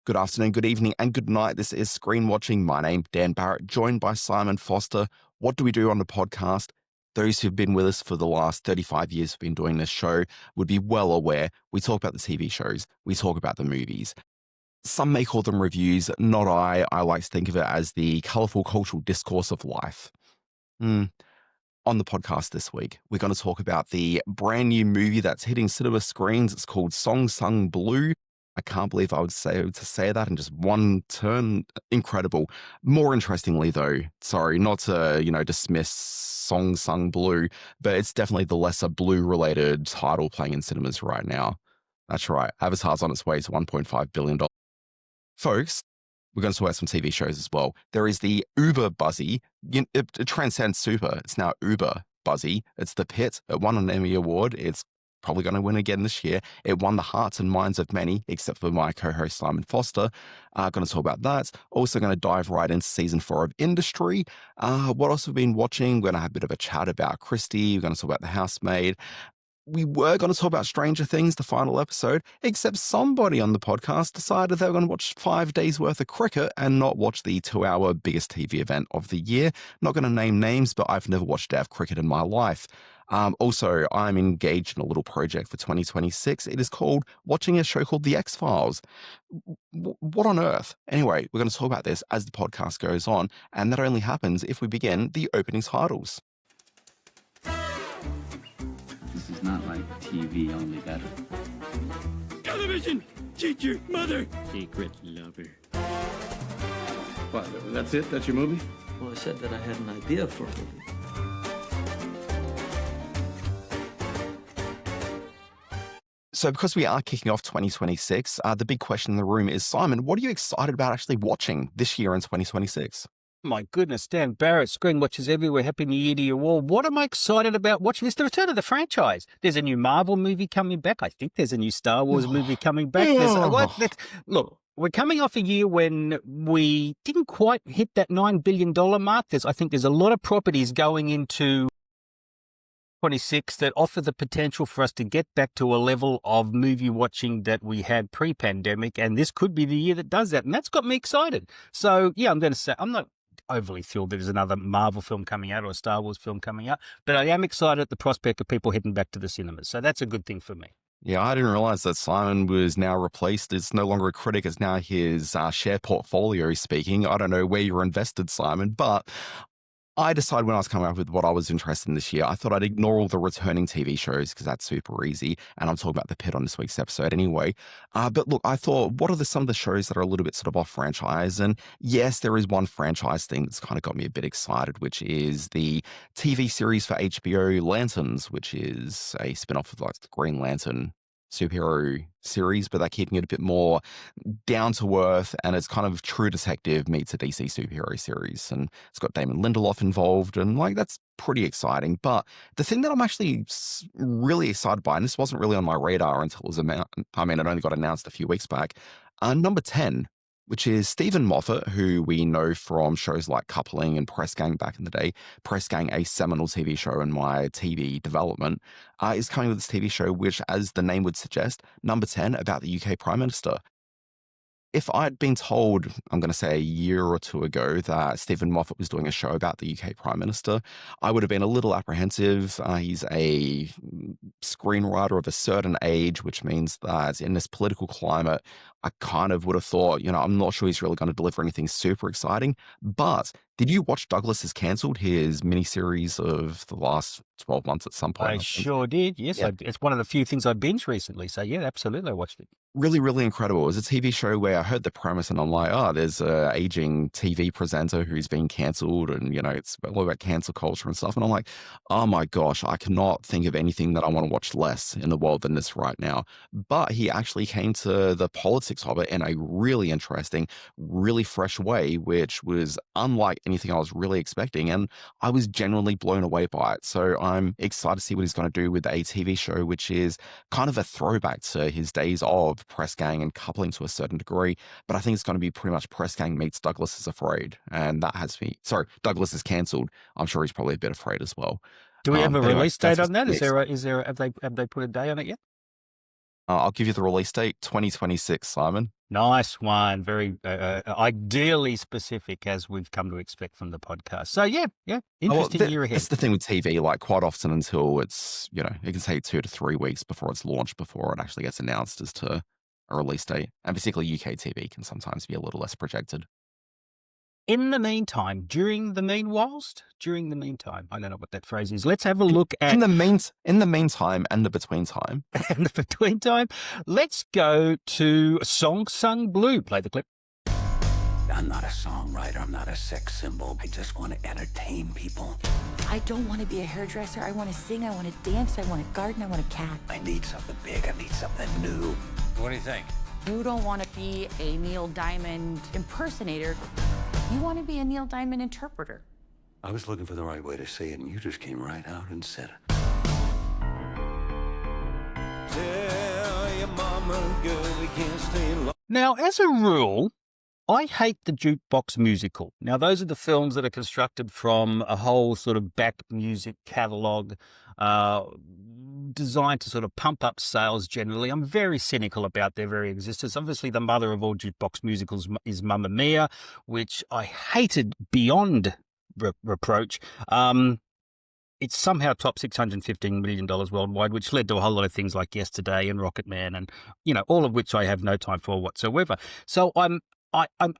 Good afternoon, good evening, and good night. This is Screen Watching. My name's Dan Barrett, joined by Simon Foster. What do we do on the podcast? Those who've been with us for the last 35 years, who've been doing this show, would be well aware. We talk about the TV shows, we talk about the movies. Some may call them reviews, not I. I like to think of it as the colourful cultural discourse of life. Hmm. On the podcast this week, we're going to talk about the brand new movie that's hitting cinema screens. It's called Song Sung Blue. I can't believe I would say that in just one turn. Incredible. More interestingly, though, sorry, not to dismiss Song Sung Blue, but it's definitely the lesser blue related title playing in cinemas right now. That's right. Avatar's on its way to $1.5 billion. Folks, we're going to talk about some TV shows as well. There is the uber buzzy. It transcends super. It's now uber buzzy. It's the Pitt. It won an Emmy Award. It's probably going to win again this year. It won the hearts and minds of many, except for my co-host Simon Foster. Going to talk about that. Also going to dive right into season 4 of Industry. What else have we been watching? We're going to have a bit of a chat about Christie. We're going to talk about The Housemaid. We were going to talk about Stranger Things, the final episode, except somebody on the podcast decided they were going to watch 5 days worth of cricket and not watch the 2-hour biggest TV event of the year. Not going to name names, but I've never watched a day of cricket in my life. Also, I'm engaged in a little project for 2026. It is called watching a show called The X-Files. What on earth? Anyway, we're going to talk about this as the podcast goes on, and that only happens if we begin the opening titles. This is not like TV, only better. Television! Teacher, mother! Secret lover. What, that's it? That's your movie? Well, I said that I had an idea for a movie. So because we are kicking off 2026, the big question in the room is, Simon, what are you excited about actually watching this year in 2026? My goodness, Dan Barrett, Screen Watchers everywhere. Happy New Year to you all. What am I excited about watching? It's the return of the franchise. There's a new Marvel movie coming back. I think there's a new Star Wars movie coming back. Look, we're coming off a year when we didn't quite hit that $9 billion mark. I think there's a lot of properties going into 26 that offer the potential for us to get back to a level of movie watching that we had pre-pandemic, and this could be the year that does that, and that's got me excited. So, yeah, I'm going to say I'm not overly thrilled that there's another Marvel film coming out or a Star Wars film coming out, but I am excited at the prospect of people heading back to the cinemas, so that's a good thing for me. Yeah, I didn't realize that Simon was now replaced. It's no longer a critic. It's now his share portfolio speaking. I don't know where you're invested, Simon, but I decided when I was coming up with what I was interested in this year, I thought I'd ignore all the returning TV shows because that's super easy. And I'm talking about the Pit on this week's episode anyway. But look, I thought, what are some of the shows that are a little bit sort of off franchise? And yes, there is one franchise thing that's kind of got me a bit excited, which is the TV series for HBO Lanterns, which is a spin-off of like the Green Lantern superhero series, but they're keeping it a bit more down to earth, and it's kind of True Detective meets a DC superhero series, and it's got Damon Lindelof involved, and like that's pretty exciting. But the thing that I'm actually really excited by, and this wasn't really on my radar until it was it only got announced a few weeks back, number 10, which is Stephen Moffat, who we know from shows like Coupling and Press Gang back in the day. Press Gang, a seminal TV show in my TV development, is coming with this TV show, which, as the name would suggest, number 10, about the UK Prime Minister. If I'd been told, I'm going to say a year or two ago, that Stephen Moffat was doing a show about the UK Prime Minister, I would have been a little apprehensive. He's a screenwriter of a certain age, which means that in this political climate, I kind of would have thought, I'm not sure he's really going to deliver anything super exciting. But did you watch Douglas Is Cancelled, his miniseries of the last 12 months at some point? I sure did, yes. Yeah. It's one of the few things I binged recently, so yeah, absolutely, I watched it. Really, really incredible. It was a TV show where I heard the premise and I'm like, there's a aging TV presenter who's been cancelled, and, it's all about cancel culture and stuff. And I'm like, oh my gosh, I cannot think of anything that I want to watch less in the world than this right now. But he actually came to the politics of it in a really interesting, really fresh way, which was unlike anything I was really expecting. And I was genuinely blown away by it. So I'm excited to see what he's going to do with a TV show, which is kind of a throwback to his days of Press Gang and Coupling to a certain degree. But I think it's going to be pretty much Press Gang meets Douglas Is Afraid. And that has me, Douglas Is Cancelled. I'm sure he's probably a bit afraid as well. Do we have a Anyway, release date that's on that? what's next. Have they put a day on it yet? I'll give you the release date, 2026, Simon. Nice one. Very ideally specific, as we've come to expect from the podcast. So, yeah, interesting year ahead. That's the thing with TV, like quite often until it's, it can take 2 to 3 weeks before it's launched, before it actually gets announced as to a release date. And particularly UK TV can sometimes be a little less projected. In the meantime, during the meantime, I don't know what that phrase is. Let's have a look at in the meantime and the between time. And the between time, let's go to Song Sung Blue. Play the clip. I'm not a songwriter. I'm not a sex symbol. I just want to entertain people. I don't want to be a hairdresser. I want to sing. I want to dance. I want to garden. I want a cat. I need something big. I need something new. What do you think? You don't want to be a Neil Diamond impersonator. You want to be a Neil Diamond interpreter. I was looking for the right way to say it, and you just came right out and said it. Tell your mama, girl, we can't stay long. Now, as a rule, I hate the jukebox musical. Now, those are the films that are constructed from a whole sort of back music catalogue designed to sort of pump up sales generally. I'm very cynical about their very existence. Obviously, the mother of all jukebox musicals is Mamma Mia, which I hated beyond reproach. It somehow topped $615 million worldwide, which led to a whole lot of things like Yesterday and Rocket Man and, all of which I have no time for whatsoever. So I'm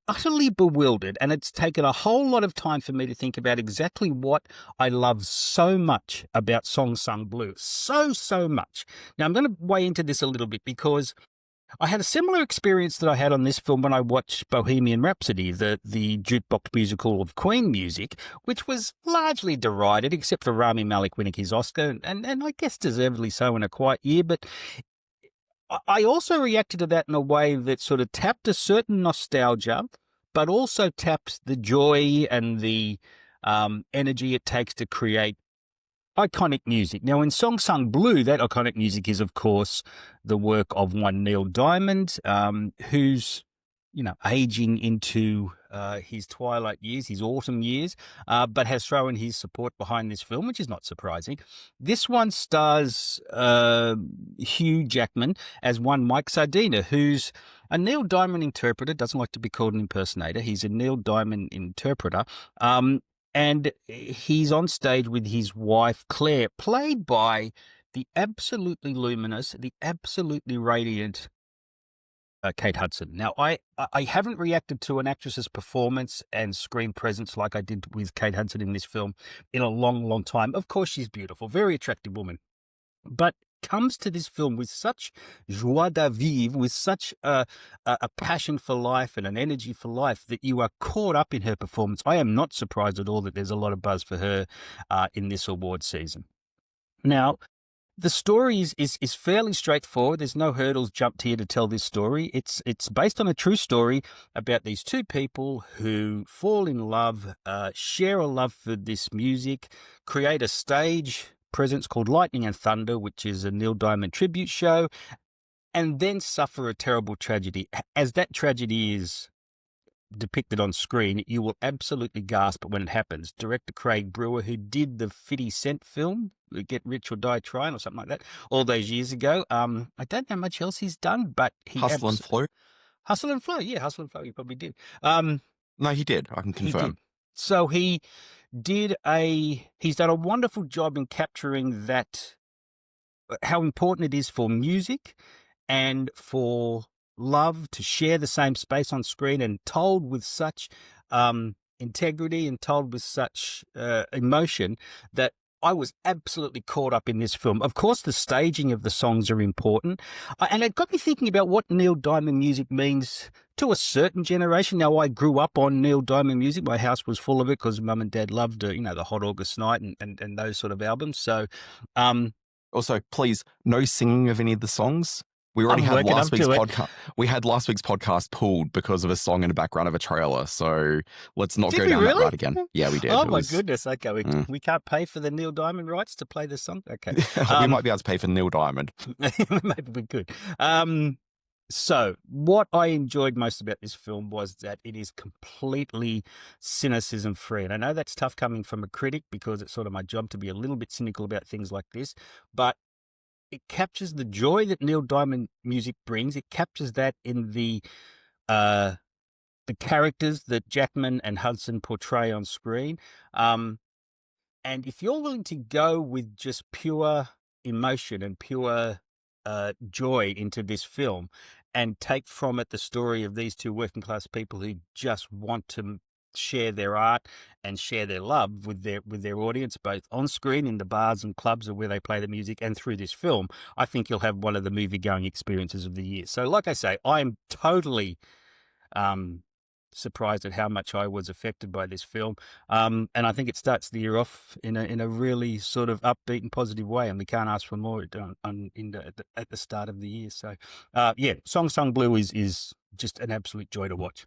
utterly bewildered, and it's taken a whole lot of time for me to think about exactly what I love so much about Song Sung Blue. So much. Now, I'm going to weigh into this a little bit because I had a similar experience that I had on this film when I watched Bohemian Rhapsody, the jukebox musical of Queen music, which was largely derided, except for Rami Malek winning his Oscar, and I guess deservedly so in A Quiet Year, but I also reacted to that in a way that sort of tapped a certain nostalgia, but also tapped the joy and the energy it takes to create iconic music. Now, in Song Sung Blue, that iconic music is, of course, the work of one Neil Diamond, who's, aging into his twilight years, his autumn years, but has thrown his support behind this film, which is not surprising. This one stars Hugh Jackman as one Mike Sardina, who's a Neil Diamond interpreter, doesn't like to be called an impersonator. He's a Neil Diamond interpreter. And he's on stage with his wife, Claire, played by the absolutely luminous, the absolutely radiant Kate Hudson. Now, I haven't reacted to an actress's performance and screen presence like I did with Kate Hudson in this film in a long, long time. Of course, she's beautiful, very attractive woman, but comes to this film with such joie de vivre, with such a passion for life and an energy for life that you are caught up in her performance. I am not surprised at all that there's a lot of buzz for her in this award season. Now, the story is fairly straightforward. There's no hurdles jumped here to tell this story. It's based on a true story about these two people who fall in love, share a love for this music, create a stage presence called Lightning and Thunder, which is a Neil Diamond tribute show, and then suffer a terrible tragedy. As that tragedy is depicted on screen, you will absolutely gasp when it happens. Director Craig Brewer, who did the 50 Cent film, Get Rich or Die Trying or something like that, all those years ago. I don't know much else he's done, but he Hustle and Flow. Hustle and Flow, yeah, Hustle and Flow, he probably did. No, he did. I can confirm. So he's done a wonderful job in capturing that, how important it is for music and for love to share the same space on screen, and told with such integrity and told with such emotion that I was absolutely caught up in this film. Of course, the staging of the songs are important. And it got me thinking about what Neil Diamond music means to a certain generation. Now, I grew up on Neil Diamond music. My house was full of it because Mum and Dad loved, the Hot August Night and those sort of albums. So, also, please, no singing of any of the songs. We already had last week's podcast. We had last week's podcast pulled because of a song in the background of a trailer. So let's not go down that route again. Yeah, we did. Oh my goodness. Okay, we can't pay for the Neil Diamond rights to play this song. Okay, we might be able to pay for Neil Diamond. Maybe we could. So what I enjoyed most about this film was that it is completely cynicism free, and I know that's tough coming from a critic because it's sort of my job to be a little bit cynical about things like this, but it captures the joy that Neil Diamond music brings. It captures that in the characters that Jackman and Hudson portray on screen. And if you're willing to go with just pure emotion and pure joy into this film and take from it the story of these two working class people who just want to share their art and share their love with their audience, both on screen in the bars and clubs or where they play the music and through this film, I think you'll have one of the movie going experiences of the year. So like I say, I'm totally surprised at how much I was affected by this film. And I think it starts the year off in a really sort of upbeat and positive way, and we can't ask for more at the start of the year. So, yeah, Song Sung Blue is just an absolute joy to watch.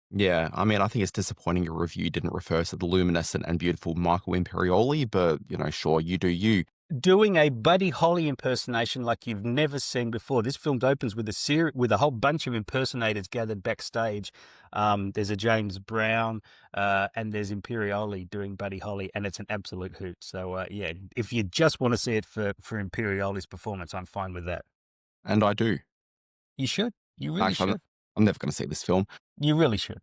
Yeah, I mean, I think it's disappointing your review didn't refer to the luminescent and beautiful Michael Imperioli, but, sure, you do you. Doing a Buddy Holly impersonation like you've never seen before. This film opens with a whole bunch of impersonators gathered backstage. There's a James Brown, and there's Imperioli doing Buddy Holly, and it's an absolute hoot. So, yeah, if you just want to see it for Imperioli's performance, I'm fine with that. And I do. You should. You really Actually, should. I'm never going to see this film. You really should.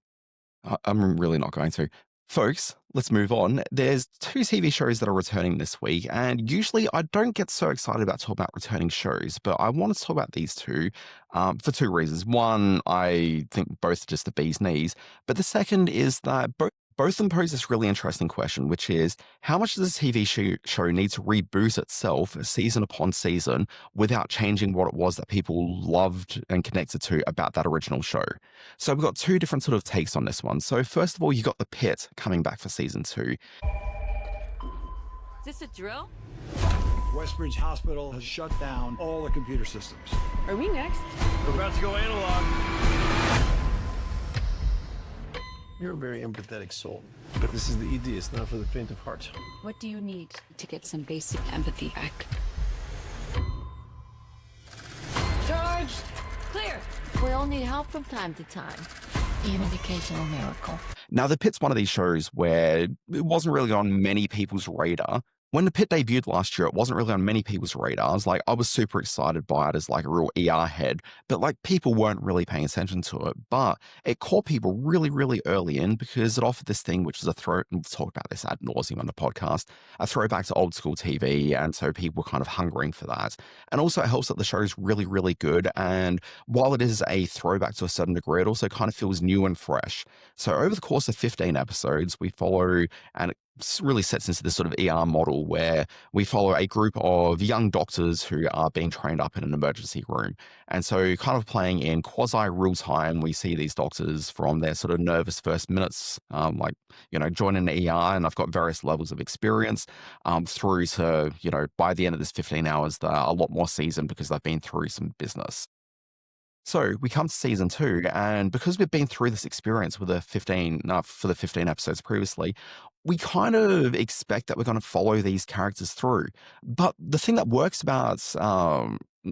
I'm really not going to. Folks, let's move on. There's 2 TV shows that are returning this week, and usually I don't get so excited about talking about returning shows, but I want to talk about these 2 for 2 reasons. One, I think both are just the bee's knees, but the second is that both of them pose this really interesting question, which is how much does a TV show need to reboot itself season upon season without changing what it was that people loved and connected to about that original show? So we've got 2 different sort of takes on this one. So first of all, you got The Pitt coming back for season 2. Is this a drill? Westbridge Hospital has shut down all the computer systems. Are we next? We're about to go analog. You're a very empathetic soul, but this is the ED. It's not for the faint of heart. What do you need to get some basic empathy back? Charge! Clear! We all need help from time to time. Even an occasional miracle. Now, The Pitt's one of these shows where it wasn't really on many people's radar. When The Pitt debuted last year, it wasn't really on many people's radars. Like, I was super excited by it as like a real ER head, but like people weren't really paying attention to it. But it caught people really, really early in because it offered this thing, which is and we've talked about this ad nauseum on the podcast, a throwback to old school TV. And so people were kind of hungering for that. And also it helps that the show's really, really good. And while it is a throwback to a certain degree, it also kind of feels new and fresh. So over the course of 15 episodes, we follow, and it really sets into this sort of ER model where we follow a group of young doctors who are being trained up in an emergency room. And so kind of playing in quasi real time, we see these doctors from their sort of nervous first minutes, joining the ER, and I've got various levels of experience through to, by the end of this 15 hours, they're a lot more seasoned because they've been through some business. So we come to season 2, and because we've been through this experience with for the 15 episodes previously, we kind of expect that we're going to follow these characters through. But the thing that works about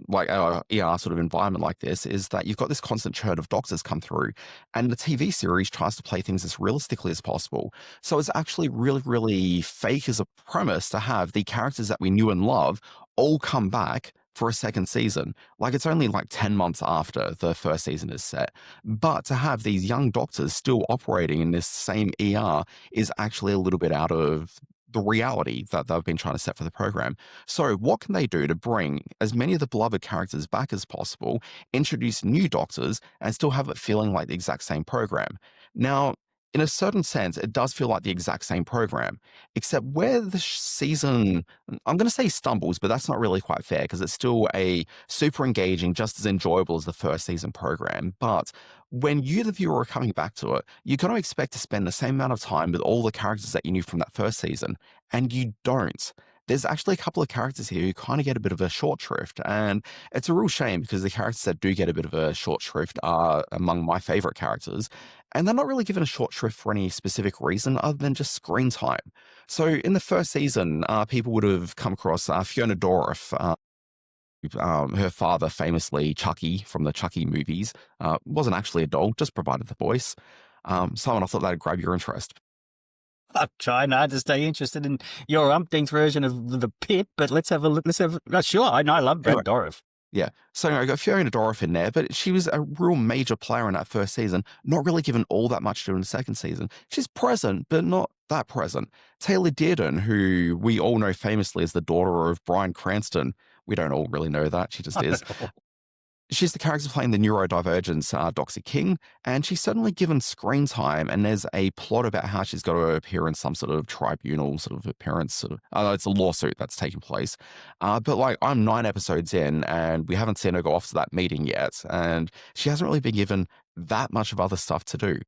like our ER sort of environment like this is that you've got this constant churn of doctors come through, and the TV series tries to play things as realistically as possible. So it's actually really, really fake as a premise to have the characters that we knew and love all come back for a second season. Like, it's only like 10 months after the first season is set. But to have these young doctors still operating in this same ER is actually a little bit out of the reality that they've been trying to set for the program. So what can they do to bring as many of the beloved characters back as possible, introduce new doctors, and still have it feeling like the exact same program? Now, in a certain sense, it does feel like the exact same program, except where the season, I'm going to say stumbles, but that's not really quite fair because it's still a super engaging, just as enjoyable as the first season program. But when you, the viewer, are coming back to it, you're going to expect to spend the same amount of time with all the characters that you knew from that first season, and you don't. There's actually a couple of characters here who kind of get a bit of a short shrift, and it's a real shame because the characters that do get a bit of a short shrift are among my favorite characters, and they're not really given a short shrift for any specific reason other than just screen time. So in the first season, people would have come across Fiona Dourif, her father, famously Chucky from the Chucky movies, wasn't actually a doll, just provided the voice. Simon, I thought that'd grab your interest. I'm trying hard to stay interested in your umpteenth version of the Pit, but let's have a look. Sure, I know I love Brad Anyway, Dourif. yeah. So I got Fiona Dorff in there, but she was a real major player in that first season, not really given all that much to do in the second season. She's present, but not that present. Taylor Dearden, who we all know famously as the daughter of Bryan Cranston, we don't all really know that. She just is. She's the character playing the neurodivergent Dr. King, and she's suddenly given screen time, and there's a plot about how she's got to appear in some sort of tribunal sort of appearance. It's a lawsuit that's taking place. But like, I'm 9 episodes in, and we haven't seen her go off to that meeting yet, and she hasn't really been given that much of other stuff to do.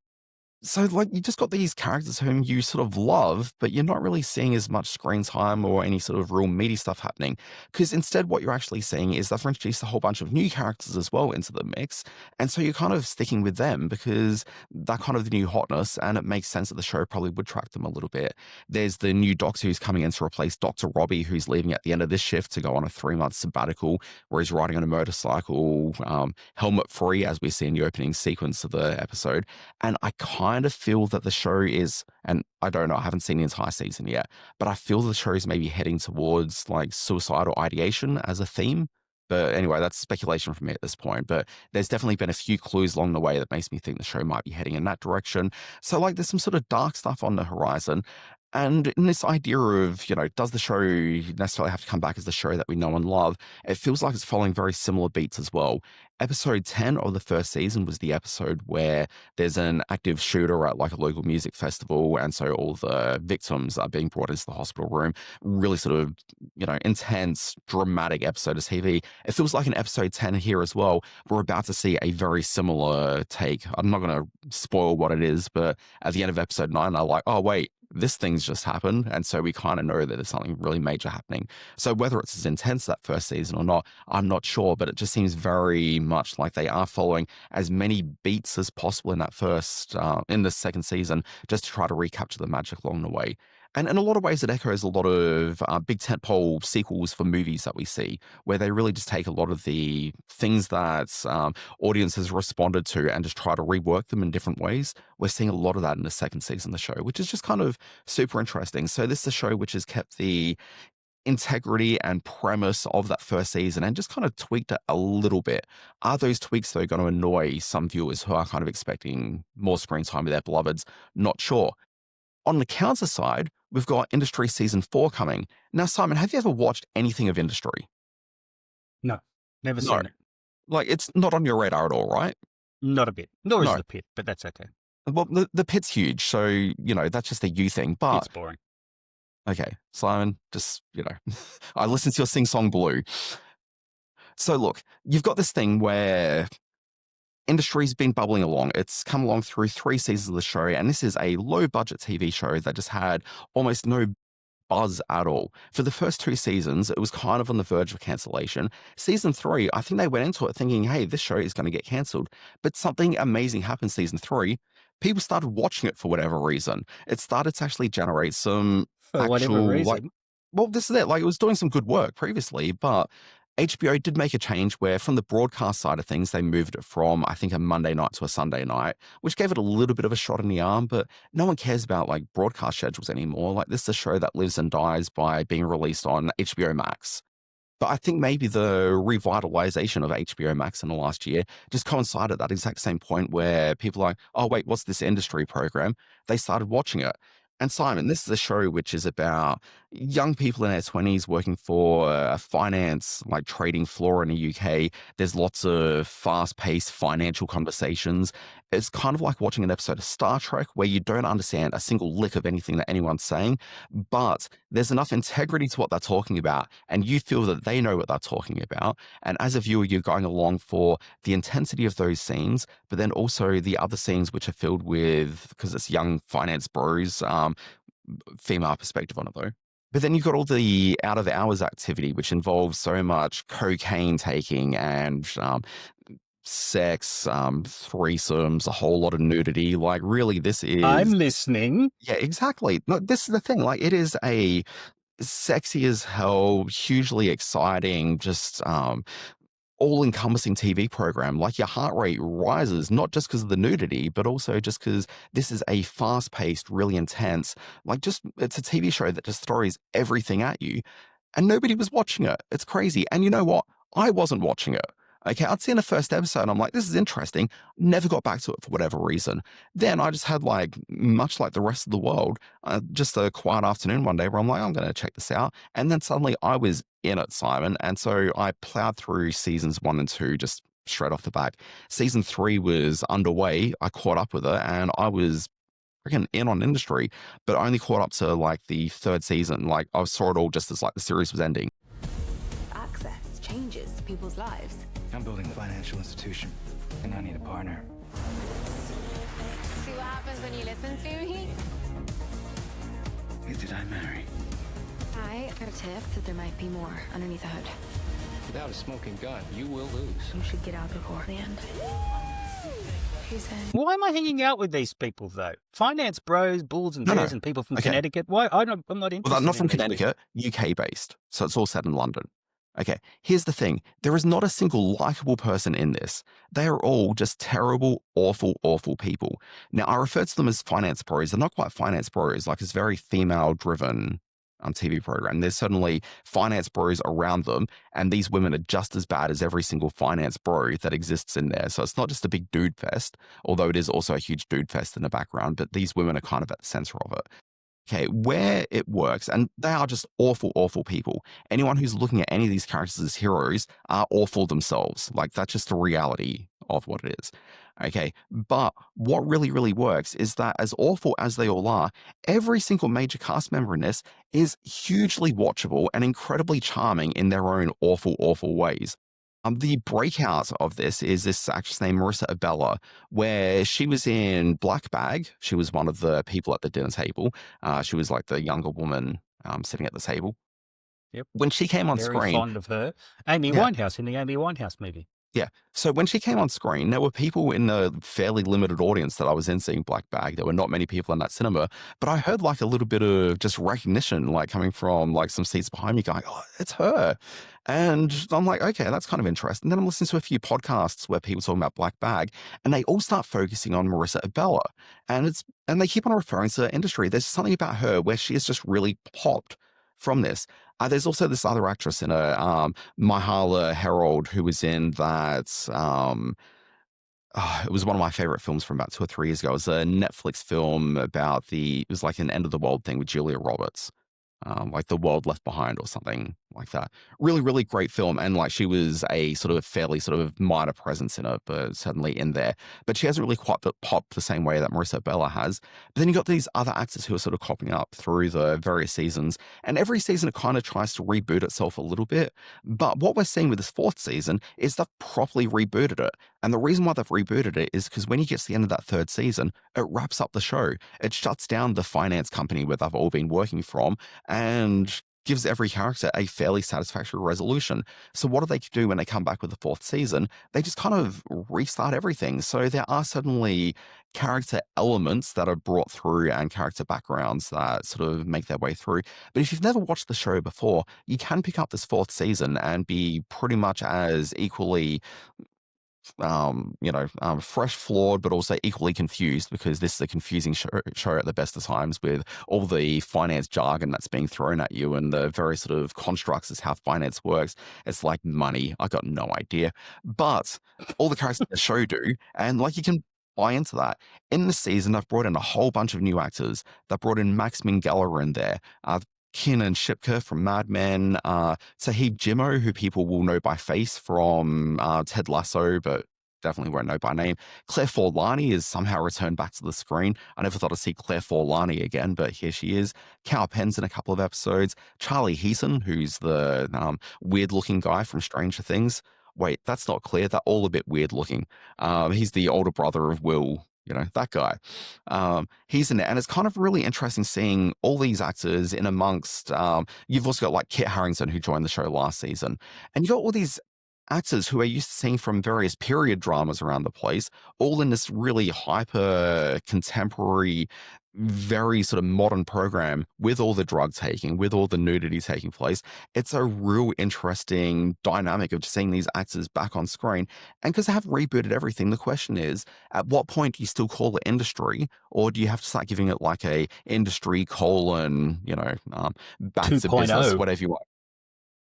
So, like, you just got these characters whom you sort of love, but you're not really seeing as much screen time or any sort of real meaty stuff happening. Because instead, what you're actually seeing is they've introduced a whole bunch of new characters as well into the mix. And so you're kind of sticking with them because they're kind of the new hotness, and it makes sense that the show probably would track them a little bit. There's the new doctor who's coming in to replace Dr. Robbie, who's leaving at the end of this shift to go on a 3-month sabbatical where he's riding on a motorcycle, helmet free, as we see in the opening sequence of the episode. And I kind of feel that the show is, and I don't know, I haven't seen the entire season yet, but I feel the show is maybe heading towards like suicidal ideation as a theme. But anyway, that's speculation from me at this point. But there's definitely been a few clues along the way that makes me think the show might be heading in that direction. So like there's some sort of dark stuff on the horizon. And in this idea of, does the show necessarily have to come back as the show that we know and love? It feels like it's following very similar beats as well. Episode 10 of the first season was the episode where there's an active shooter at like a local music festival. And so all the victims are being brought into the hospital room. Really sort of, intense, dramatic episode of TV. It feels like in episode 10 here as well, we're about to see a very similar take. I'm not going to spoil what it is, but at the end of episode 9, I'm like, oh, wait, this thing's just happened. And so we kind of know that there's something really major happening. So whether it's as intense that first season or not, I'm not sure, but it just seems very much like they are following as many beats as possible in in the second season, just to try to recapture the magic along the way. And in a lot of ways, it echoes a lot of big tentpole sequels for movies that we see, where they really just take a lot of the things that audiences responded to and just try to rework them in different ways. We're seeing a lot of that in the second season of the show, which is just kind of super interesting. So this is a show which has kept the integrity and premise of that first season and just kind of tweaked it a little bit. Are those tweaks, though, going to annoy some viewers who are kind of expecting more screen time with their beloveds? Not sure. On the counter side, we've got Industry Season 4 coming. Now, Simon, have you ever watched anything of Industry? No, never No. seen it. Like, it's not on your radar at all, right? Not a bit. Nor is No. the Pit, but that's okay. Well, the Pit's huge, so, that's just a you thing. But, It's boring. okay, Simon, just, I listened to your sing-song Blue. So, look, you've got this thing where industry's been bubbling along. It's come along through 3 seasons of the show, and this is a low-budget TV show that just had almost no buzz at all. For the first 2 seasons, it was kind of on the verge of cancellation. Season 3, I think they went into it thinking, hey, this show is going to get cancelled. But something amazing happened season 3. People started watching it for whatever reason. It started to actually generate some For whatever reason. well, this is it. Like, it was doing some good work previously, but HBO did make a change where from the broadcast side of things, they moved it from, I think, a Monday night to a Sunday night, which gave it a little bit of a shot in the arm, but no one cares about like broadcast schedules anymore. Like, this is a show that lives and dies by being released on HBO Max. But I think maybe the revitalization of HBO Max in the last year just coincided at that exact same point where people are like, oh, wait, what's this industry program? They started watching it. And Simon, this is a show which is about young people in their 20s working for a finance, like trading floor in the UK. There's lots of fast-paced financial conversations. It's kind of like watching an episode of Star Trek where you don't understand a single lick of anything that anyone's saying, but there's enough integrity to what they're talking about, and you feel that they know what they're talking about. And as a viewer, you're going along for the intensity of those scenes, but then also the other scenes which are filled with, because it's young finance bros, female perspective on it though. But then you've got all the out of hours activity, which involves so much cocaine taking and sex, threesomes, a whole lot of nudity. Like, really, this is. I'm listening. Yeah, exactly. No, this is the thing. Like, it is a sexy as hell, hugely exciting, just all-encompassing TV program. Like your heart rate rises, not just because of the nudity, but also just because this is a fast-paced, really intense, like just it's a TV show that just throws everything at you. And nobody was watching it. It's crazy. And you know what? I wasn't watching it. Okay, I'd seen the first episode and I'm like, this is interesting. Never got back to it for whatever reason. Then I just had like, much like the rest of the world, just a quiet afternoon one day where I'm like, I'm going to check this out. And then suddenly I was in it, Simon. And so I plowed through seasons 1 and 2 just straight off the back. Season 3 was underway. I caught up with it and I was freaking in on industry, but I only caught up to like the 3rd season. Like I saw it all just as like the series was ending. Access changes people's lives. I'm building a financial institution, and I need a partner. See what happens when you listen to me? Who did I marry? I got a tip that there might be more underneath the hood. Without a smoking gun, you will lose. You should get out before the end. Who's in? Why am I hanging out with these people, though? Finance bros, bulls and bears, and people from Connecticut. Why? I'm not interested. Well, not from in these Connecticut, UK based. So it's all set in London. Okay, here's the thing. There is not a single likable person in this. They are all just terrible, awful, awful people. Now, I refer to them as finance bros. They're not quite finance bros. Like, it's very female-driven TV program. There's certainly finance bros around them, and these women are just as bad as every single finance bro that exists in there. So it's not just a big dude fest, although it is also a huge dude fest in the background, but these women are kind of at the center of it. Okay, where it works, and they are just awful, awful people. Anyone who's looking at any of these characters as heroes are awful themselves. Like, that's just the reality of what it is. Okay, but what really, really works is that as awful as they all are, every single major cast member in this is hugely watchable and incredibly charming in their own awful, awful ways. The breakout of this is this actress named Marissa Abella, where she was in Black Bag. She was one of the people at the dinner table. She was like the younger woman sitting at the table. Yep. When she came on Very screen, fond of her. Amy Winehouse in the Amy Winehouse movie. yeah. So when she came on screen, there were people in the fairly limited audience that I was in seeing Black Bag. There were not many people in that cinema, but I heard like a little bit of just recognition, like coming from like some seats behind me going, oh, it's her. And I'm like, okay, that's kind of interesting. And then I'm listening to a few podcasts where people talking about Black Bag, and they all start focusing on Marissa Abella. And they keep on referring to the industry. There's something about her where she is just really popped from this. There's also this other actress in Myha'la Herald, who was in that. It was one of my favorite films from about 2 or 3 years ago. It was a Netflix film about it was like an end of the world thing with Julia Roberts. Like The World Left Behind or something like that. Really, really great film. And like she was a sort of fairly sort of minor presence in it, but certainly in there. But she hasn't really quite popped the same way that Marissa Bella has. But then you got these other actors who are sort of popping up through the various seasons. And every season it kind of tries to reboot itself a little bit. But what we're seeing with this 4th season is they've properly rebooted it. And the reason why they've rebooted it is because when you get to the end of that 3rd season, it wraps up the show. It shuts down the finance company where they've all been working from and gives every character a fairly satisfactory resolution. So what do they do when they come back with the 4th season? They just kind of restart everything. So there are suddenly character elements that are brought through and character backgrounds that sort of make their way through. But if you've never watched the show before, you can pick up this 4th season and be pretty much as equally fresh, flawed, but also equally confused, because this is a confusing show at the best of times with all the finance jargon that's being thrown at you and the very sort of constructs as how finance works. It's like money. I got no idea. But all the characters in the show do, and like you can buy into that. In this season, they've brought in a whole bunch of new actors. They've brought in Max Minghella in there. Kiernan Shipka from Mad Men, Sahib Jimmo, who people will know by face from Ted Lasso, but definitely won't know by name. Claire Forlani is somehow returned back to the screen. I never thought I'd see Claire Forlani again, but here she is. Cal Penn's in a couple of episodes. Charlie Heaton, who's the weird-looking guy from Stranger Things. Wait, that's not clear. They're all a bit weird-looking. He's the older brother of Will. That guy. He's in it. And it's kind of really interesting seeing all these actors in amongst, you've also got like Kit Harington, who joined the show last season. And you got all these actors who are used to seeing from various period dramas around the place, all in this really hyper contemporary very sort of modern program with all the drug taking, with all the nudity taking place. It's a real interesting dynamic of just seeing these actors back on screen. And because they have rebooted everything, the question is, at what point do you still call it industry, or do you have to start giving it like a industry colon, back to business, 2.0. whatever you want.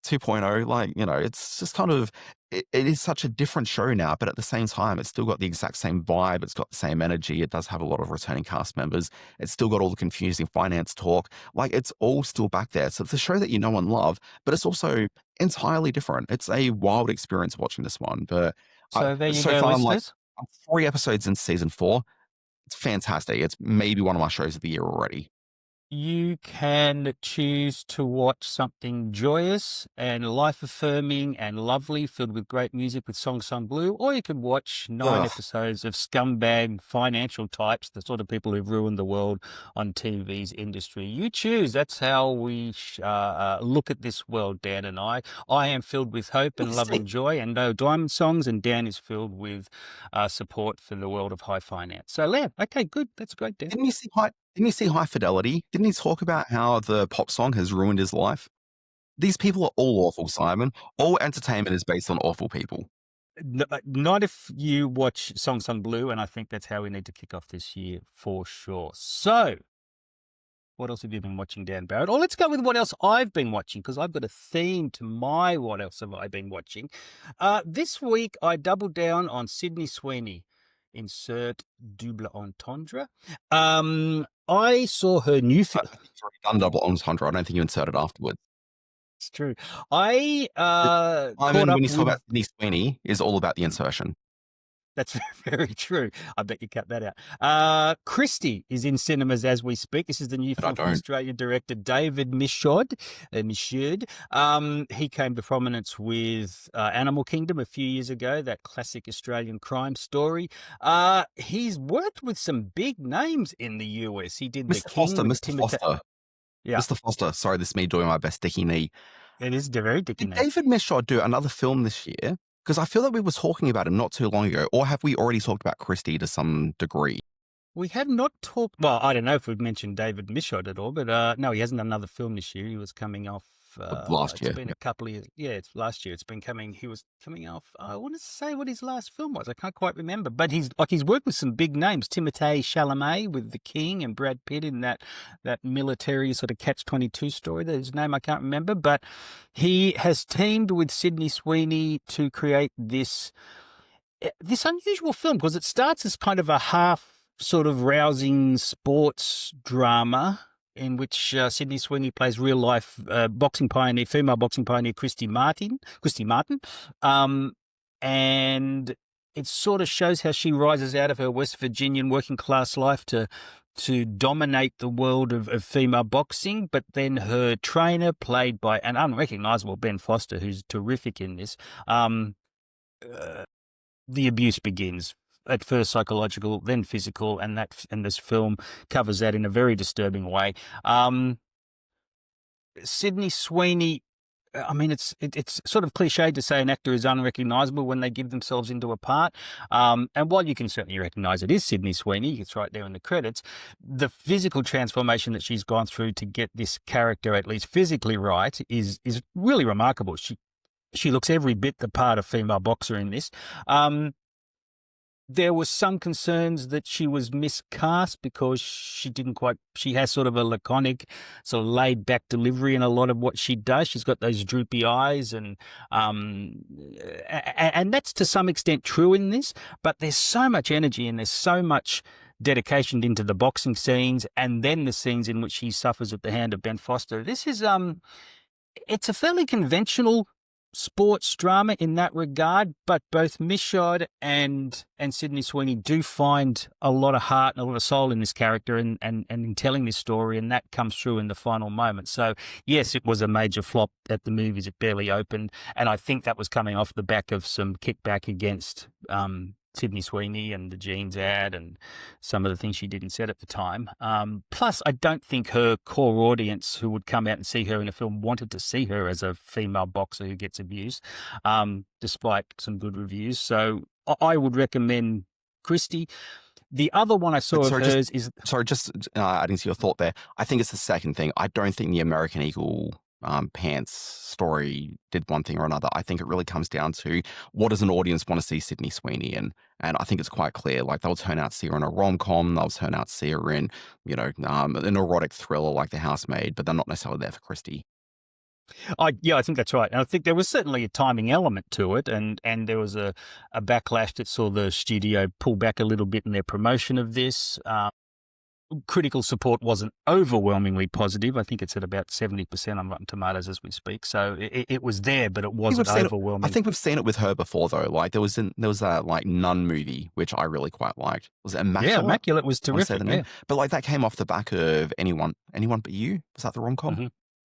2.0, like, it's just kind of, it is such a different show now, but at the same time, it's still got the exact same vibe. It's got the same energy. It does have a lot of returning cast members. It's still got all the confusing finance talk. Like, it's all still back there. So it's a show that you know and love, but it's also entirely different. It's a wild experience watching this one. But So there you so go, far, listeners. I'm 3 episodes in season 4. It's fantastic. It's maybe one of my shows of the year already. You can choose to watch something joyous and life-affirming and lovely, filled with great music with Song Sung Blue, or you could watch 9 Ugh. episodes of scumbag financial types, the sort of people who've ruined the world on TV's industry. You choose. That's how we look at this world, Dan and I. I am filled with hope and love and joy and no diamond songs, and Dan is filled with support for the world of high finance. So, Lamb, okay, good. That's great, Dan. Didn't you see High Fidelity? Didn't he talk about how the pop song has ruined his life? These people are all awful, Simon. All entertainment is based on awful people. Not if you watch Song Sung Blue, and I think that's how we need to kick off this year for sure. So, what else have you been watching, Dan Barrett? Or let's go with what else I've been watching, because I've got a theme to my what else have I been watching. This week, I doubled down on Sydney Sweeney. Insert double entendre. I saw her new film. Done double entendre. I don't think you inserted afterwards. It's true. I caught Simon, up when you talk with... about Sydney Sweeney, is all about the insertion. That's very true. I bet you cut that out. Christie is in cinemas as we speak. This is the new film from Australian director David Michaud. He came to prominence with Animal Kingdom a few years ago, that classic Australian crime story. He's worked with some big names in the US. He did Mr. The King. Mr. Foster. Yeah. Mr. Foster. Sorry, this is me doing my best Dickie knee. It is very Dickie knee. Did David Michaud do another film this year? Because I feel that we were talking about him not too long ago. Or have we already talked about Christie to some degree? We have not talked... Well, I don't know if we've mentioned David Michaud at all, but no, he hasn't done another film this year. He was coming off... last year. It's been a couple of years. Yeah, it's last year. He was coming off... I want to say what his last film was. I can't quite remember. But he's worked with some big names. Timothée Chalamet with The King and Brad Pitt in that military sort of Catch-22 story. His name I can't remember. But he has teamed with Sydney Sweeney to create this unusual film, because it starts as kind of a half sort of rousing sports drama in which Sydney Sweeney plays real life boxing pioneer, female boxing pioneer Christy Martin, and it sort of shows how she rises out of her West Virginian working class life to dominate the world of female boxing. But then her trainer, played by an unrecognisable Ben Foster, who's terrific in this, the abuse begins. At first psychological, then physical, and this film covers that in a very disturbing way. Sydney Sweeney, I mean, it's sort of cliched to say an actor is unrecognisable when they give themselves into a part. And while you can certainly recognise it is Sydney Sweeney, it's right there in the credits, the physical transformation that she's gone through to get this character at least physically right is really remarkable. She looks every bit the part of female boxer in this. There was some concerns that she was miscast because she has sort of a laconic, sort of laid back delivery in a lot of what she does. She's got those droopy eyes and that's to some extent true in this, but there's so much energy and there's so much dedication into the boxing scenes and then the scenes in which she suffers at the hand of Ben Foster. This is, it's a fairly conventional sports drama in that regard, but both Michaud and Sydney Sweeney do find a lot of heart and a lot of soul in this character and in telling this story, and that comes through in the final moment. So yes, it was a major flop at the movies. It barely opened, and I think that was coming off the back of some kickback against Sydney Sweeney and the jeans ad and some of the things she did and said at the time. Plus, I don't think her core audience who would come out and see her in a film wanted to see her as a female boxer who gets abused, despite some good reviews. So I would recommend Christie. The other one I saw of hers is... Sorry, just adding to your thought there. I think it's the second thing. I don't think the American Eagle pants story did one thing or another. I think it really comes down to what does an audience want to see Sydney Sweeney in? And I think it's quite clear. Like they'll turn out to see her in a rom-com. They'll turn out to see her in, an erotic thriller like The Housemaid, but they're not necessarily there for Christie. I think that's right. And I think there was certainly a timing element to it, and there was a backlash that saw the studio pull back a little bit in their promotion of this. Critical support wasn't overwhelmingly positive. I think it's at about 70% on Rotten Tomatoes as we speak. So it was there, but it wasn't overwhelming. I think we've seen it with her before, though. Like there was that like nun movie which I really quite liked. Was it Immaculate? Yeah, Immaculate was terrific. Yeah. But like that came off the back of Anyone But You. Was that the rom-com? Mm-hmm.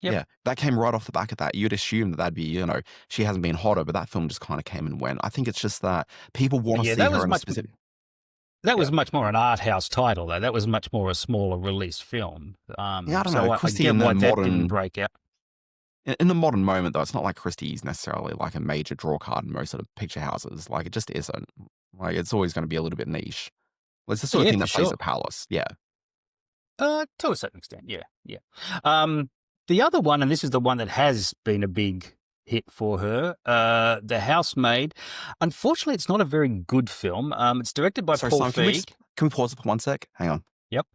Yep. Yeah, that came right off the back of that. You'd assume that'd be, she hasn't been hotter, but that film just kind of came and went. I think it's just that people want to see her in a specific... That was much more an art house title, though. That was much more a smaller release film. I don't know. Christie in the modern... that didn't break out. In the modern moment, though, it's not like Christie's necessarily like a major draw card in most sort of picture houses. Like, it just isn't. Like, it's always going to be a little bit niche. Well, it's the sort of thing that plays at Palace. Yeah. To a certain extent, yeah. The other one, and this is the one that has been a big hit for her, The Housemaid. Unfortunately, it's not a very good film. It's directed by Paul Feig. Can we pause it for one sec? Hang on. Yep.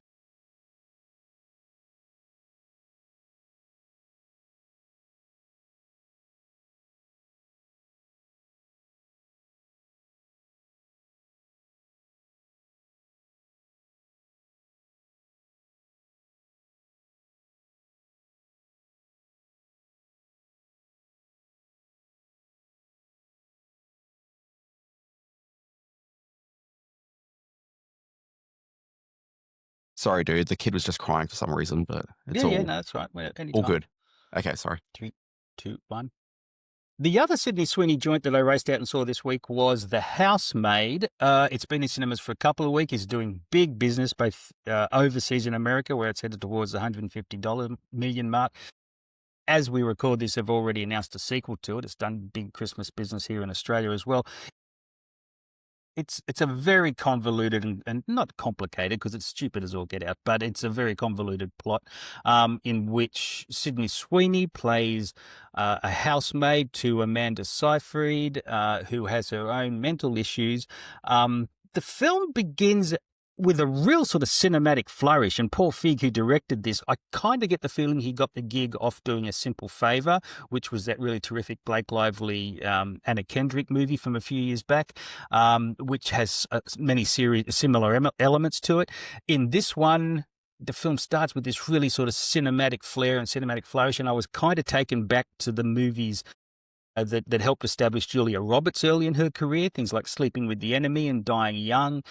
Sorry, dude. The kid was just crying for some reason, but it's no, that's right. All good. Okay, sorry. 3, 2, 1. The other Sydney Sweeney joint that I raced out and saw this week was The Housemaid. It's been in cinemas for a couple of weeks. It's doing big business, both overseas in America, where it's headed towards the $150 million mark. As we record this, they've already announced a sequel to it. It's done big Christmas business here in Australia as well. It's a very convoluted and not complicated because it's stupid as all get out, but it's a very convoluted plot in which Sydney Sweeney plays a housemaid to Amanda Seyfried, who has her own mental issues. The film begins with a real sort of cinematic flourish, and Paul Feig, who directed this, I kind of get the feeling he got the gig off doing A Simple Favor, which was that really terrific Blake Lively, Anna Kendrick movie from a few years back, which has many similar elements to it. In this one, the film starts with this really sort of cinematic flair and cinematic flourish, and I was kind of taken back to the movies that helped establish Julia Roberts early in her career, things like Sleeping with the Enemy and Dying Young.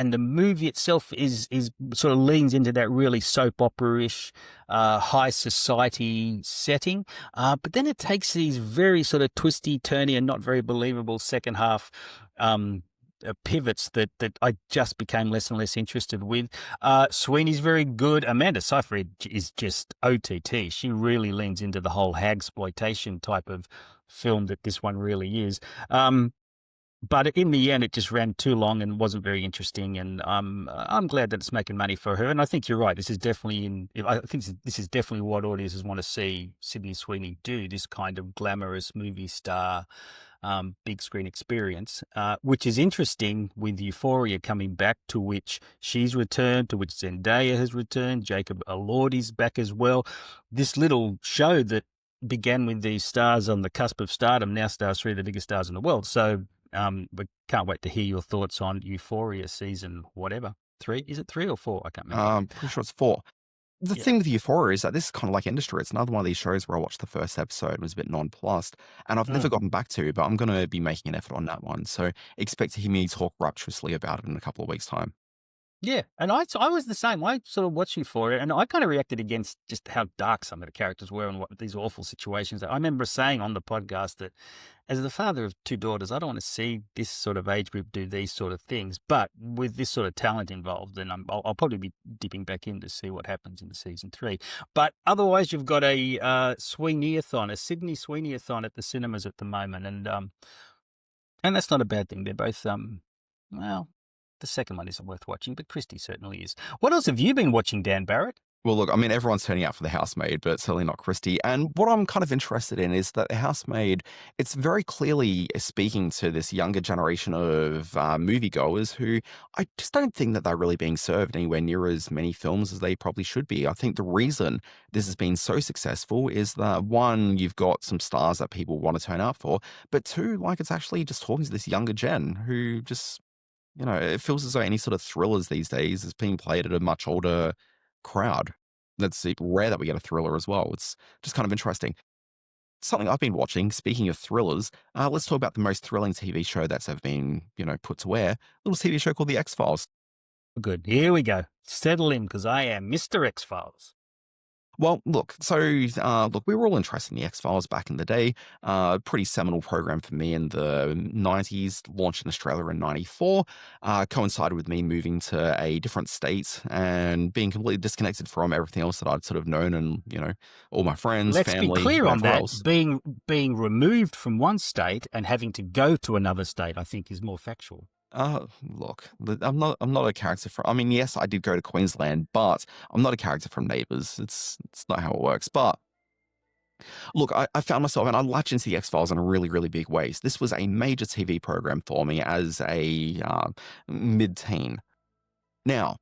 And the movie itself is sort of leans into that really soap opera-ish, high society setting. But then it takes these very sort of twisty, turny, and not very believable second half pivots that I just became less and less interested with. Sweeney's very good. Amanda Seyfried is just OTT. She really leans into the whole hagsploitation type of film that this one really is. But in the end, it just ran too long and wasn't very interesting. And I'm glad that it's making money for her. And I think you're right. This is definitely this is definitely what audiences want to see Sydney Sweeney do. This kind of glamorous movie star, big screen experience, which is interesting with Euphoria coming back, to which she's returned, to which Zendaya has returned. Jacob Elordi's back as well. This little show that began with these stars on the cusp of stardom now stars 3 of the biggest stars in the world. So. We can't wait to hear your thoughts on Euphoria season whatever. 3? Is it 3 or 4? I can't remember. Pretty sure it's 4. The thing with Euphoria is that this is kind of like Industry. It's another one of these shows where I watched the first episode and was a bit nonplussed, and I've never gotten back to, but I'm going to be making an effort on that one. So expect to hear me talk rapturously about it in a couple of weeks' time. Yeah, and I was the same. I sort of watched Euphoria, and I kind of reacted against just how dark some of the characters were and what these awful situations. I remember saying on the podcast that as the father of 2 daughters, I don't want to see this sort of age group do these sort of things. But with this sort of talent involved, then I'll probably be dipping back in to see what happens in the season 3. But otherwise, you've got a Sweeney-a-thon, a Sydney Sweeney-a-thon at the cinemas at the moment, and that's not a bad thing. They're both well. The second one isn't worth watching, but Christie certainly is. What else have you been watching, Dan Barrett? Well, look, I mean, everyone's turning out for The Housemaid, but certainly not Christie. And what I'm kind of interested in is that The Housemaid, it's very clearly speaking to this younger generation of moviegoers who I just don't think that they're really being served anywhere near as many films as they probably should be. I think the reason this has been so successful is that one, you've got some stars that people want to turn out for, but two, like it's actually just talking to this younger gen who just, it feels as though any sort of thrillers these days is being played at a much older crowd. That's rare that we get a thriller as well. It's just kind of interesting. Something I've been watching, speaking of thrillers, let's talk about the most thrilling TV show that's ever been, put to air. A little TV show called The X-Files. Good. Here we go. Settle in, because I am Mr. X-Files. Well, look, we were all interested in the X-Files back in the day. Pretty seminal program for me in the 90s, launched in Australia in 94, coincided with me moving to a different state and being completely disconnected from everything else that I'd sort of known and, all my friends, Let's family, be clear on whatever that. else. Being removed from one state and having to go to another state, I think, is more factual. Look, I'm not a character from. I mean, yes, I did go to Queensland, but I'm not a character from Neighbours. It's not how it works. But look, I found myself, and I latched into the X-Files in really, really big ways. This was a major TV program for me as a mid-teen. Now,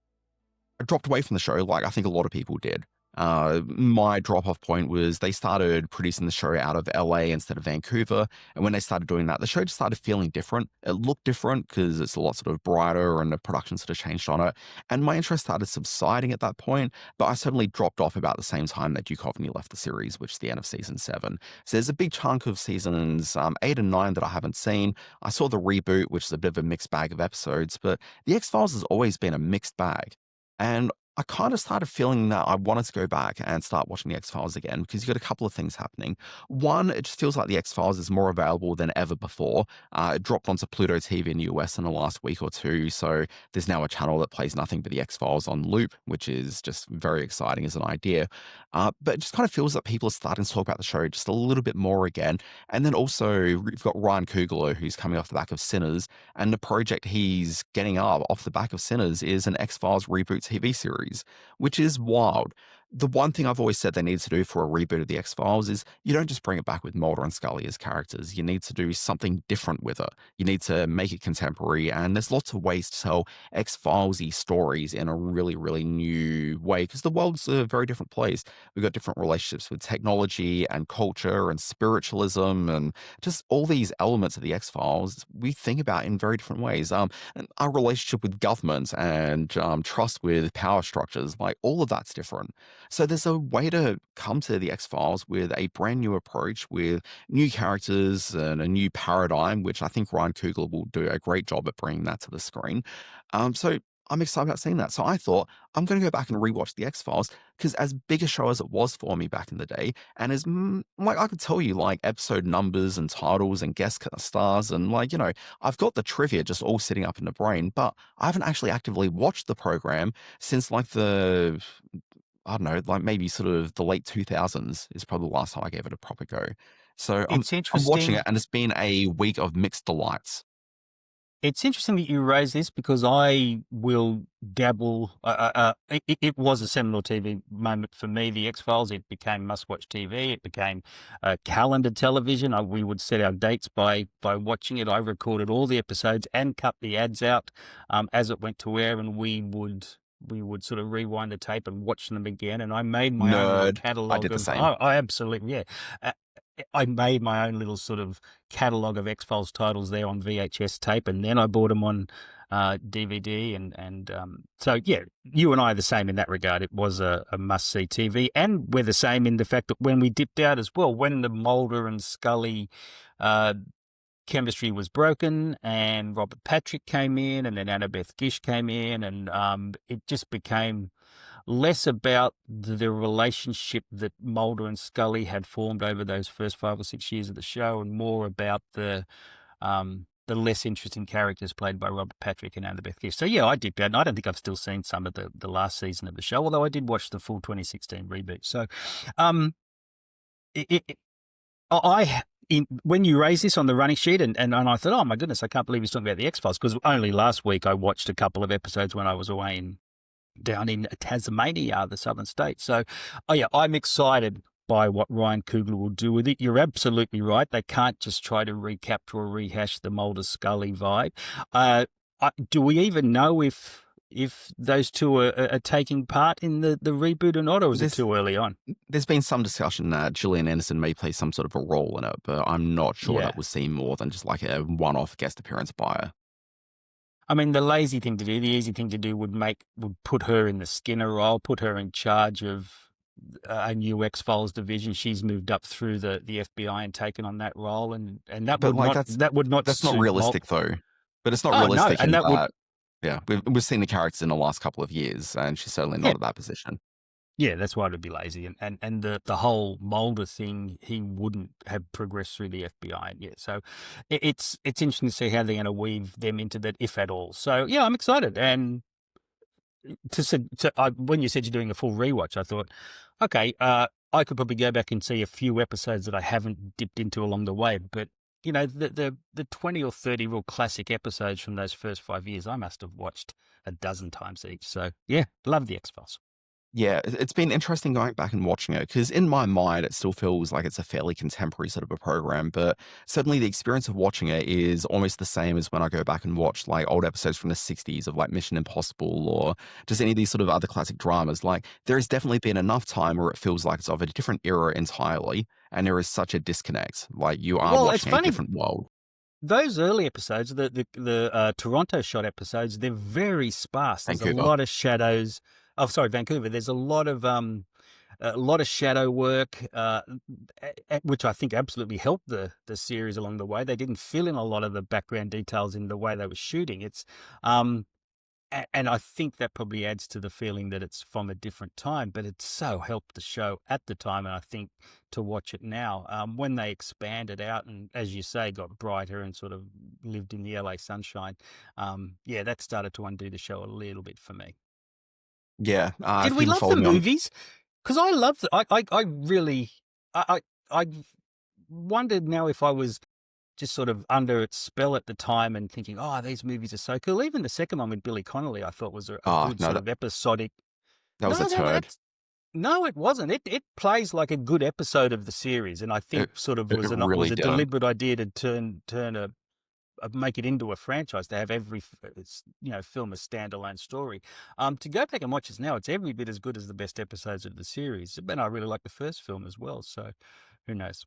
I dropped away from the show, like I think a lot of people did. My drop-off point was they started producing the show out of LA instead of Vancouver. And when they started doing that, the show just started feeling different. It looked different because it's a lot sort of brighter and the production sort of changed on it. And my interest started subsiding at that point, but I suddenly dropped off about the same time that Duchovny left the series, which is the end of season 7. So there's a big chunk of seasons 8 and 9 that I haven't seen. I saw the reboot, which is a bit of a mixed bag of episodes, but the X-Files has always been a mixed bag. And I kind of started feeling that I wanted to go back and start watching the X-Files again because you've got a couple of things happening. One, it just feels like the X-Files is more available than ever before. It dropped onto Pluto TV in the US in the last week or two, so there's now a channel that plays nothing but the X-Files on loop, which is just very exciting as an idea. But it just kind of feels that people are starting to talk about the show just a little bit more again. And then also, you've got Ryan Coogler, who's coming off the back of Sinners, and the project he's getting up off the back of Sinners is an X-Files reboot TV series, which is wild. The one thing I've always said they need to do for a reboot of the X-Files is you don't just bring it back with Mulder and Scully as characters. You need to do something different with it. You need to make it contemporary, and there's lots of ways to tell X-Files-y stories in a really, really new way because the world's a very different place. We've got different relationships with technology and culture and spiritualism and just all these elements of the X-Files we think about in very different ways. And our relationship with government and trust with power structures, like all of that's different. So there's a way to come to the X-Files with a brand new approach, with new characters and a new paradigm, which I think Ryan Coogler will do a great job at bringing that to the screen. So I'm excited about seeing that. So I thought I'm going to go back and rewatch the X-Files because as big a show as it was for me back in the day, and as like I could tell you like episode numbers and titles and guest stars and I've got the trivia just all sitting up in the brain, but I haven't actually actively watched the program since I don't know, like maybe sort of the late 2000s is probably the last time I gave it a proper go. So I'm It's watching it, interesting. and it's been a week of mixed delights. It's interesting that you raise this because I will dabble. It was a seminal TV moment for me, The X-Files. It became must-watch TV. It became calendar television. We would set our dates by watching it. I recorded all the episodes and cut the ads out as it went to air, and we would sort of rewind the tape and watch them again. And I made my own little Nerd. I catalog did the of. same. I absolutely, yeah. I made my own little sort of catalog of X-Files titles there on VHS tape, and then I bought them on DVD. And so, yeah, you and I are the same in that regard. It was a must-see TV, and we're the same in the fact that when we dipped out as well, when the Mulder and Scully chemistry was broken and Robert Patrick came in and then Annabeth Gish came in, and it just became less about the relationship that Mulder and Scully had formed over those first 5 or 6 years of the show, and more about the less interesting characters played by Robert Patrick and Annabeth Gish. So yeah, I dipped out, and I don't think I've still seen some of the last season of the show, although I did watch the full 2016 reboot. So when you raised this on the running sheet, and I thought, oh my goodness, I can't believe he's talking about the X-Files, because only last week I watched a couple of episodes when I was away down in Tasmania, the southern state. So, oh yeah, I'm excited by what Ryan Coogler will do with it. You're absolutely right. They can't just try to recapture or rehash the Mulder Scully vibe. Do we even know if those two are taking part in the reboot or not, or is it too early on? There's been some discussion that Gillian Anderson may play some sort of a role in it, but I'm not sure that we'll see more than just like a one-off guest appearance by her. I mean, the lazy thing to do, the easy thing to do would put her in the Skinner role, put her in charge of a new X-Files division. She's moved up through the FBI and taken on that role, and that But would like not that's not suit realistic though. But it's not Oh, no, realistic and in that would that yeah, we've seen the characters in the last couple of years, and she's certainly not Yeah. at that position. Yeah, that's why it would be lazy. And the whole Mulder thing, he wouldn't have progressed through the FBI yet. So it's interesting to see how they're going to weave them into that, if at all. So yeah, I'm excited. And when you said you're doing a full rewatch, I thought, okay, I could probably go back and see a few episodes that I haven't dipped into along the way. But you know, the 20 or 30 real classic episodes from those first 5 years, I must have watched a dozen times each. So yeah, love the X-Files. Yeah, it's been interesting going back and watching it because in my mind, it still feels like it's a fairly contemporary sort of a program. But certainly the experience of watching it is almost the same as when I go back and watch like old episodes from the 60s of like Mission Impossible or just any of these sort of other classic dramas. Like there has definitely been enough time where it feels like it's of a different era entirely. And there is such a disconnect. Like you are Well, it's watching a funny. different world. Those early episodes, the Toronto shot episodes, they're very sparse. There's Vancouver. a lot of shadows. Oh, sorry, Vancouver. There's a lot of shadow work, which I think absolutely helped the series along the way. They didn't fill in a lot of the background details in the way they were shooting. It's and I think that probably adds to the feeling that it's from a different time, but it so helped the show at the time. And I think to watch it now, when they expanded out and, as you say, got brighter and sort of lived in the LA sunshine, yeah, that started to undo the show a little bit for me. Yeah. Did we people love follow the me on- movies? Because I loved it. I really, I wondered now if I was just sort of under its spell at the time and thinking, oh, these movies are so cool. Even the second one with Billy Connolly, I thought was a good no, sort of episodic. that was a turd. No, it wasn't. It plays like a good episode of the series, and I think It was really a didn't. deliberate idea to turn make it into a franchise, to have every film a standalone story. To go back and watch this now, it's every bit as good as the best episodes of the series. And I really like the first film as well. So who knows?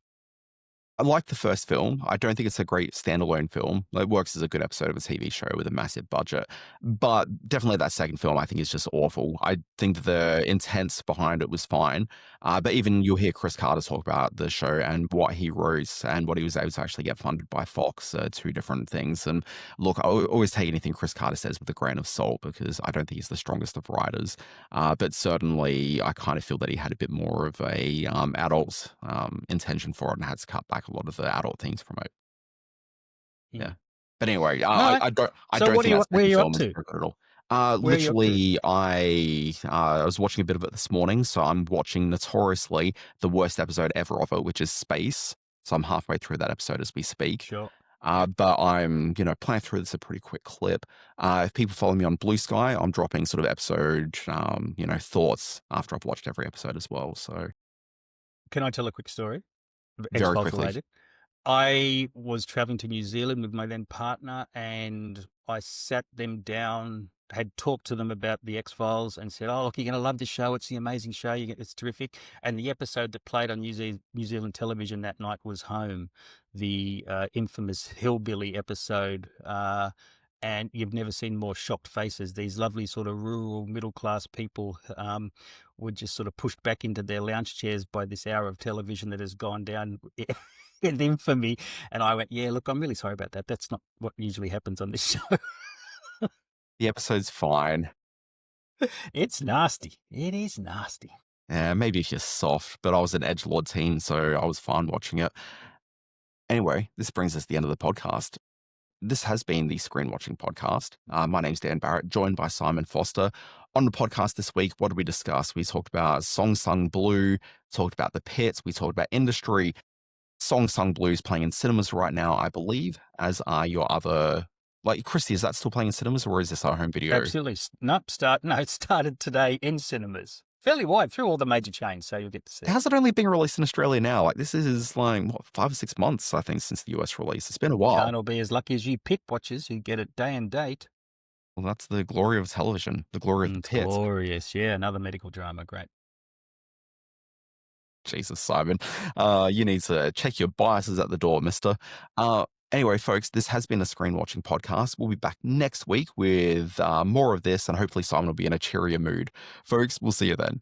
I like the first film. I don't think it's a great standalone film. It works as a good episode of a TV show with a massive budget. But definitely that second film, I think, is just awful. I think the intent behind it was fine. But even you'll hear Chris Carter talk about the show and what he wrote and what he was able to actually get funded by Fox, two different things. And look, I always take anything Chris Carter says with a grain of salt because I don't think he's the strongest of writers. But certainly, I kind of feel that he had a bit more of a adult intention for it and had to cut back a lot of the adult themes from it. Yeah. But anyway, I don't So think where are you up film is to? very good at all. Where are you up to? Literally, I was watching a bit of it this morning, so I'm watching notoriously the worst episode ever of it, which is Space. So I'm halfway through that episode as we speak. Sure. But I'm, playing through this a pretty quick clip. If people follow me on Blue Sky, I'm dropping sort of episode, thoughts after I've watched every episode as well. So Can I tell a quick story? very X-Files quickly. related. I was traveling to New Zealand with my then partner, and I sat them down, had talked to them about the X-Files and said, oh, look, you're going to love this show. It's the amazing show. It's terrific. And the episode that played on New Zealand television that night was Home, the infamous hillbilly episode. And you've never seen more shocked faces. These lovely sort of rural middle-class people were just sort of pushed back into their lounge chairs by this hour of television that has gone down in infamy. And I went, yeah, look, I'm really sorry about that. That's not what usually happens on this show. The episode's fine. It's nasty. It is nasty. Yeah, maybe if you're soft, but I was an edgelord teen, so I was fine watching it. Anyway, this brings us to the end of the podcast. This has been the Screen Watching Podcast. My name's Dan Barrett, joined by Simon Foster. On the podcast this week, what did we discuss? We talked about Song Sung Blue, talked about the Pit, we talked about industry. Song Sung Blues playing in cinemas right now, I believe, as are your other. Like, Christy, is that still playing in cinemas or is this our home video? Absolutely. It started today in cinemas. Fairly wide through all the major chains, so you'll get to see it. How's it only being released in Australia now? Like, this is like, what, 5 or 6 months, I think, since the US release. It's been a while. Can't all be as lucky as you Pitt watchers who get it day and date. Well, that's the glory of television, the glory of the Pitt. Glorious. Yeah, another medical drama. Great. Jesus, Simon. You need to check your biases at the door, mister. Anyway, folks, this has been a Screen Watching podcast. We'll be back next week with more of this, and hopefully Simon will be in a cheerier mood. Folks, we'll see you then.